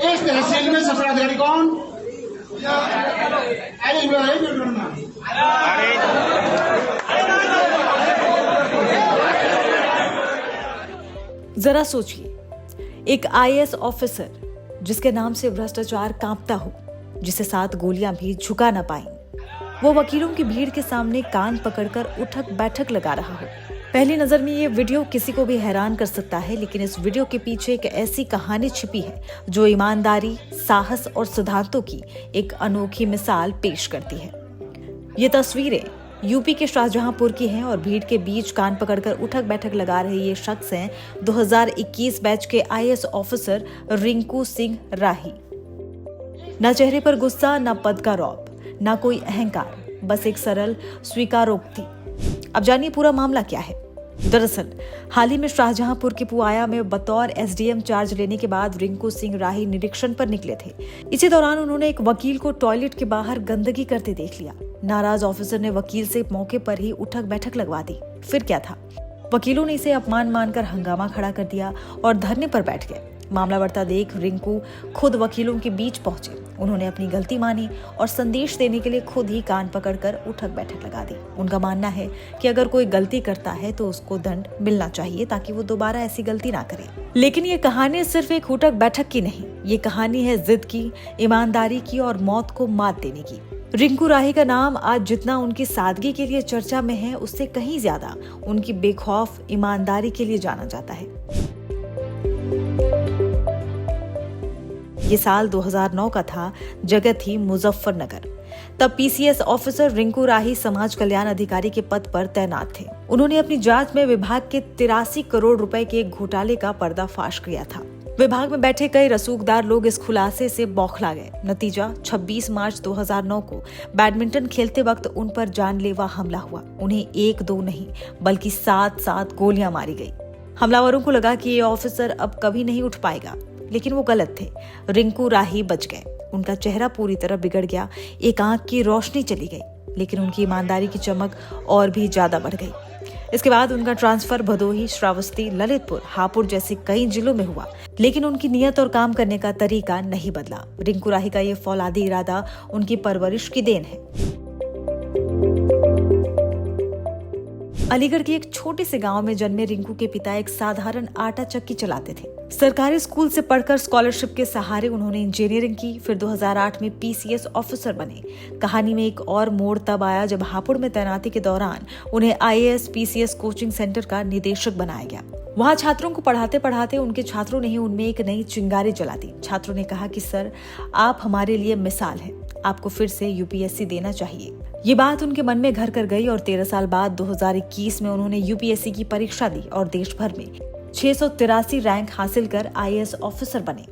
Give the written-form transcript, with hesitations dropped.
इस तहसील में सबसे बड़ा अधिकारी कौन? जरा सोचिए, एक आईएएस ऑफिसर जिसके नाम से भ्रष्टाचार कांपता हो, जिसे 7 गोलियां भी झुका न पाई, वो वकीलों की भीड़ के सामने कान पकड़कर उठक बैठक लगा रहा हो। पहली नजर में ये वीडियो किसी को भी हैरान कर सकता है, लेकिन इस वीडियो के पीछे एक ऐसी कहानी छिपी है जो ईमानदारी, साहस और सिद्धांतों की एक अनोखी मिसाल पेश करती है। ये तस्वीरें यूपी के शाहजहांपुर की हैं और भीड़ के बीच कान पकड़कर उठक बैठक लगा रहे ये शख्स हैं 2021 बैच के आईएएस ऑफिसर रिंकू सिंह राही। न चेहरे पर गुस्सा, न पद का रौब, न कोई अहंकार, बस एक सरल स्वीकारोक्ति। अब जानिए पूरा मामला क्या है। दरअसल हाल ही में शाहजहांपुर के पुआया में बतौर एसडीएम चार्ज लेने के बाद रिंकू सिंह राही निरीक्षण पर निकले थे। इसी दौरान उन्होंने एक वकील को टॉयलेट के बाहर गंदगी करते देख लिया। नाराज ऑफिसर ने वकील से मौके पर ही उठक बैठक लगवा दी। फिर क्या था, वकीलों ने इसे अपमान मानकर हंगामा खड़ा कर दिया और धरने पर बैठ गए। मामला बढ़ता देख रिंकू खुद वकीलों के बीच पहुंचे। उन्होंने अपनी गलती मानी और संदेश देने के लिए खुद ही कान पकड़कर उठक बैठक लगा दी। उनका मानना है कि अगर कोई गलती करता है तो उसको दंड मिलना चाहिए ताकि वो दोबारा ऐसी गलती ना करे। लेकिन ये कहानी सिर्फ एक उठक बैठक की नहीं, ये कहानी है जिद की, ईमानदारी की और मौत को मात देने की। रिंकू राही का नाम आज जितना उनकी सादगी के लिए चर्चा में है, उससे कहीं ज्यादा उनकी बेखौफ ईमानदारी के लिए जाना जाता है। ये साल 2009 का था, जगह थी मुजफ्फरनगर। तब पीसीएस ऑफिसर रिंकू राही समाज कल्याण अधिकारी के पद पर तैनात थे। उन्होंने अपनी जांच में विभाग के 83 करोड़ रुपए के एक घोटाले का पर्दाफाश किया था। विभाग में बैठे कई रसूखदार लोग इस खुलासे से बौखला गए। नतीजा 26 मार्च 2009 को बैडमिंटन खेलते वक्त उन पर जानलेवा हमला हुआ। उन्हें 1-2 नहीं बल्कि 7-7 गोलियां मारी गई। हमलावरों को लगा कि ये ऑफिसर अब कभी नहीं उठ पाएगा, लेकिन वो गलत थे। रिंकू राही बच गए। उनका चेहरा पूरी तरह बिगड़ गया, एक आंख की रोशनी चली गई, लेकिन उनकी ईमानदारी की चमक और भी ज्यादा बढ़ गई। इसके बाद उनका ट्रांसफर भदोही, श्रावस्ती, ललितपुर, हापुड़ जैसे कई जिलों में हुआ, लेकिन उनकी नियत और काम करने का तरीका नहीं बदला। रिंकू राही का ये फौलादी इरादा उनकी परवरिश की देन है। अलीगढ़ के एक छोटे से गांव में जन्मे रिंकू के पिता एक साधारण आटा चक्की चलाते थे। सरकारी स्कूल से पढ़कर स्कॉलरशिप के सहारे उन्होंने इंजीनियरिंग की, फिर 2008 में पीसीएस ऑफिसर बने। कहानी में एक और मोड़ तब आया जब हापुड़ में तैनाती के दौरान उन्हें आईएएस पीसीएस कोचिंग सेंटर का निदेशक बनाया गया। वहां छात्रों को पढ़ाते पढ़ाते उनके छात्रों ने ही उनमें एक नई चिंगारी जला दी। छात्रों ने कहा कि सर, आप हमारे लिए मिसाल हैं, आपको फिर से यूपीएससी देना चाहिए। ये बात उनके मन में घर कर गई और 13 साल बाद 2021 में उन्होंने यूपीएससी की परीक्षा दी और देश भर में 683 रैंक हासिल कर आईएएस ऑफिसर बने।